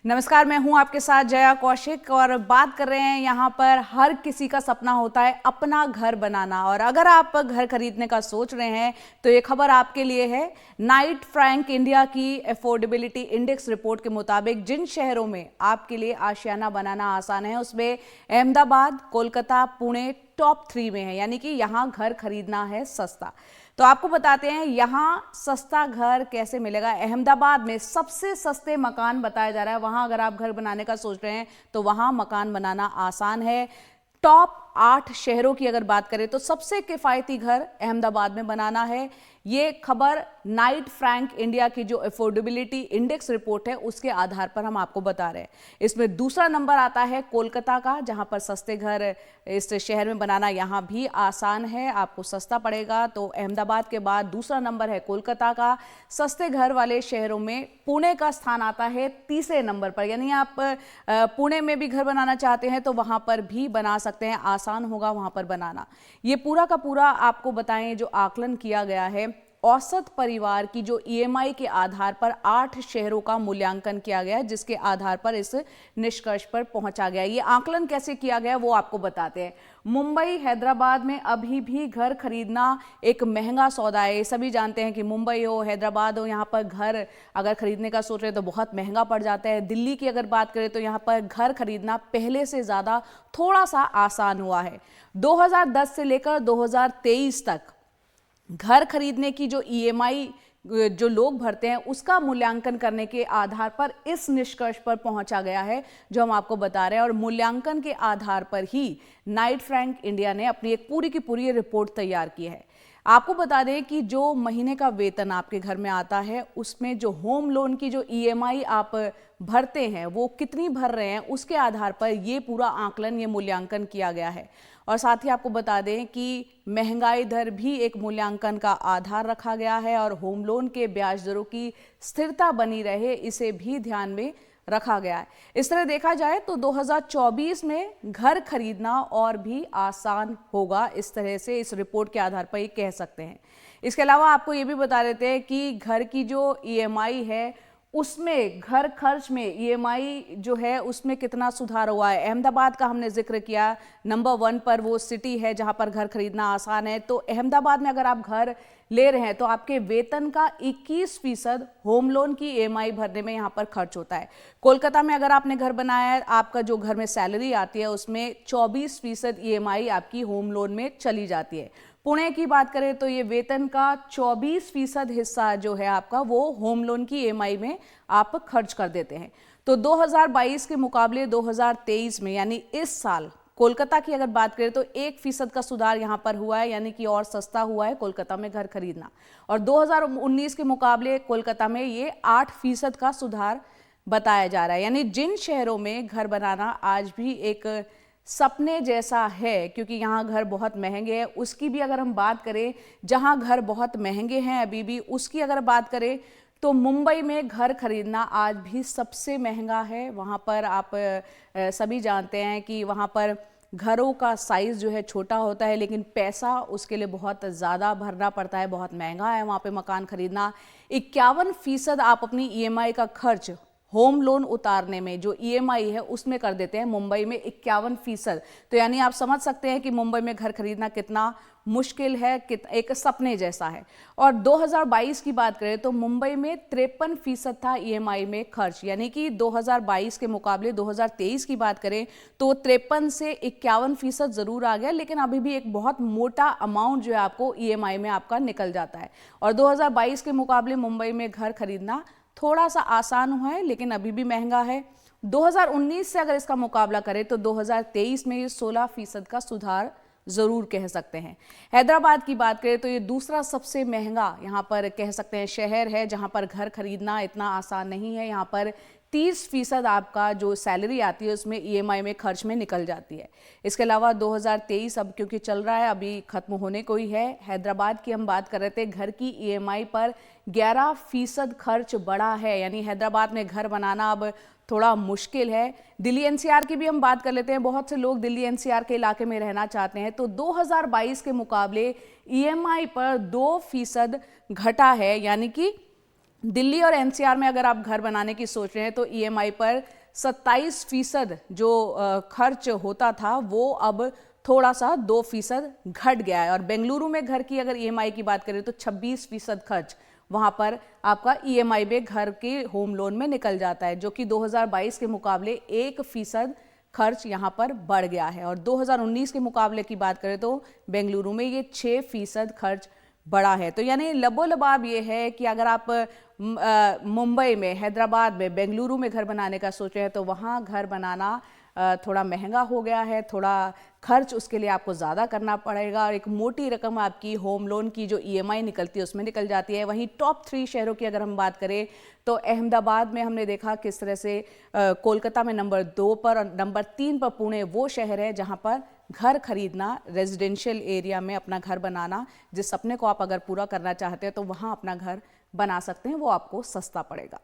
नमस्कार, मैं हूं आपके साथ जया कौशिक और बात कर रहे हैं यहाँ पर हर किसी का सपना होता है अपना घर बनाना। और अगर आप घर खरीदने का सोच रहे हैं तो ये खबर आपके लिए है। नाइट फ्रैंक इंडिया की अफोर्डेबिलिटी इंडेक्स रिपोर्ट के मुताबिक जिन शहरों में आपके लिए आशियाना बनाना आसान है उसमें अहमदाबाद, कोलकाता, पुणे टॉप 3 में है, यानी कि यहाँ घर खरीदना है सस्ता। तो आपको बताते हैं यहाँ सस्ता घर कैसे मिलेगा। अहमदाबाद में सबसे सस्ते मकान बताया जा रहा है, वहां अगर आप घर बनाने का सोच रहे हैं तो वहां मकान बनाना आसान है। टॉप 8 शहरों की अगर बात करें तो सबसे किफायती घर अहमदाबाद में बनाना है। ये खबर नाइट फ्रैंक इंडिया की जो अफोर्डेबिलिटी इंडेक्स रिपोर्ट है उसके आधार पर हम आपको बता रहे हैं। इसमें दूसरा नंबर आता है कोलकाता का, जहां पर सस्ते घर इस शहर में बनाना यहां भी आसान है, आपको सस्ता पड़ेगा। तो अहमदाबाद के बाद दूसरा नंबर है कोलकाता का। सस्ते घर वाले शहरों में पुणे का स्थान आता है तीसरे नंबर पर, यानी आप पुणे में भी घर बनाना चाहते हैं तो वहां पर भी बना सकते हैं, आसान होगा वहां पर बनाना। ये पूरा का पूरा आपको बताएं जो आकलन किया गया है, औसत परिवार की जो ईएमआई के आधार पर 8 शहरों का मूल्यांकन किया गया है, जिसके आधार पर इस निष्कर्ष पर पहुंचा गया। ये आकलन कैसे किया गया वो आपको बताते हैं। मुंबई, हैदराबाद में अभी भी घर खरीदना एक महंगा सौदा है। सभी जानते हैं कि मुंबई हो, हैदराबाद हो, यहाँ पर घर अगर खरीदने का सोच रहे हैं तो बहुत महंगा पड़ जाता है। दिल्ली की अगर बात करें तो यहाँ पर घर खरीदना पहले से ज़्यादा थोड़ा सा आसान हुआ है। 2010 से लेकर 2023 तक घर खरीदने की जो ईएमआई जो लोग भरते हैं उसका मूल्यांकन करने के आधार पर इस निष्कर्ष पर पहुंचा गया है जो हम आपको बता रहे हैं। और मूल्यांकन के आधार पर ही नाइट फ्रैंक इंडिया ने अपनी एक पूरी की पूरी रिपोर्ट तैयार की है। आपको बता दें कि जो महीने का वेतन आपके घर में आता है उसमें जो होम लोन की जो ईएमआई आप भरते हैं वो कितनी भर रहे हैं उसके आधार पर ये पूरा आकलन, ये मूल्यांकन किया गया है। और साथ ही आपको बता दें कि महंगाई दर भी एक मूल्यांकन का आधार रखा गया है और होम लोन के ब्याज दरों की स्थिरता बनी रहे इसे भी ध्यान में रखा गया है। इस तरह देखा जाए तो 2024 में घर खरीदना और भी आसान होगा, इस तरह से इस रिपोर्ट के आधार पर ये कह सकते हैं। इसके अलावा आपको ये भी बता देते हैं कि घर की जो ईएमआई है उसमें, घर खर्च में ईएमआई जो है उसमें कितना सुधार हुआ है। अहमदाबाद का हमने जिक्र किया, नंबर 1 पर वो सिटी है जहां पर घर खरीदना आसान है। तो अहमदाबाद में अगर आप घर ले रहे हैं तो आपके वेतन का 21% होम लोन की ईएमआई भरने में यहां पर खर्च होता है। कोलकाता में अगर आपने घर बनाया है, आपका जो घर में सैलरी आती है उसमें 24% ईएमआई आपकी होम लोन में चली जाती है। पुणे की बात करें तो ये वेतन का 24% हिस्सा जो है आपका वो होम लोन की ईएमआई में आप खर्च कर देते हैं। तो 2022 के मुकाबले 2023 में, यानी इस साल कोलकाता की अगर बात करें तो 1% का सुधार यहां पर हुआ है, यानी कि और सस्ता हुआ है कोलकाता में घर खरीदना। और 2019 के मुकाबले कोलकाता में ये 8% का सुधार बताया जा रहा है। यानी जिन शहरों में घर बनाना आज भी एक सपने जैसा है, क्योंकि यहाँ घर बहुत महंगे हैं, उसकी भी अगर हम बात करें, जहाँ घर बहुत महंगे हैं अभी भी उसकी अगर बात करें तो मुंबई में घर खरीदना आज भी सबसे महंगा है। वहाँ पर आप सभी जानते हैं कि वहाँ पर घरों का साइज जो है छोटा होता है, लेकिन पैसा उसके लिए बहुत ज़्यादा भरना पड़ता है, बहुत महंगा है वहाँ पे मकान खरीदना। 51% आप अपनी ईएमआई का खर्च होम लोन उतारने में जो ईएमआई है उसमें कर देते हैं, मुंबई में 51%। तो यानी आप समझ सकते हैं कि मुंबई में घर खरीदना कितना मुश्किल है, एक सपने जैसा है। और 2022 की बात करें तो मुंबई में 53% था ईएमआई में खर्च, यानी कि 2022 के मुकाबले 2023 की बात करें तो 53 से 51% जरूर आ गया, लेकिन अभी भी एक बहुत मोटा अमाउंट जो है आपको ईएमआई में आपका निकल जाता है। और 2022 के मुकाबले मुंबई में घर खरीदना थोड़ा सा आसान हुआ है, लेकिन अभी भी महंगा है। 2019 से अगर इसका मुकाबला करें तो 2023 में ये 16% का सुधार जरूर कह सकते हैं। हैदराबाद की बात करें तो ये दूसरा सबसे महंगा यहाँ पर कह सकते हैं शहर है, जहाँ पर घर खरीदना इतना आसान नहीं है। यहाँ पर 30% आपका जो सैलरी आती है उसमें ईएमआई में खर्च में निकल जाती है। इसके अलावा 2023 अब क्योंकि चल रहा है, अभी खत्म होने को ही है। हैदराबाद की हम बात कर रहे थे, घर की ईएमआई पर 11% खर्च बढ़ा है, यानी हैदराबाद में घर बनाना अब थोड़ा मुश्किल है। दिल्ली एनसीआर की भी हम बात कर लेते हैं, बहुत से लोग दिल्ली एनसीआर के इलाके में रहना चाहते हैं। तो 2022 के मुकाबले ईएमआई पर 2% घटा है, यानी कि दिल्ली और एनसीआर में अगर आप घर बनाने की सोच रहे हैं तो ईएमआई पर 27% जो खर्च होता था वो अब थोड़ा सा 2% घट गया है। और बेंगलुरु में घर की अगर ईएमआई की बात करें तो 26% खर्च वहां पर आपका ईएमआई में घर के होम लोन में निकल जाता है, जो कि 2022 के मुकाबले 1% खर्च यहां पर बढ़ गया है। और 2019 के मुकाबले की बात करें तो बेंगलुरु में ये 6% खर्च बढ़ा है। तो यानी लबोलबाब ये है कि अगर आप मुंबई में, हैदराबाद में, बेंगलुरु में घर बनाने का सोच रहे हैं तो वहाँ घर बनाना थोड़ा महंगा हो गया है, थोड़ा खर्च उसके लिए आपको ज़्यादा करना पड़ेगा और एक मोटी रकम आपकी होम लोन की जो ईएमआई निकलती है उसमें निकल जाती है। वहीं टॉप 3 शहरों की अगर हम बात करें तो अहमदाबाद में हमने देखा किस तरह से, कोलकाता में नंबर 2 पर और नंबर 3 पर पुणे वो शहर है जहां पर घर खरीदना, रेजिडेंशियल एरिया में अपना घर बनाना, जिस सपने को आप अगर पूरा करना चाहते हैं तो वहां अपना घर बना सकते हैं, वो आपको सस्ता पड़ेगा।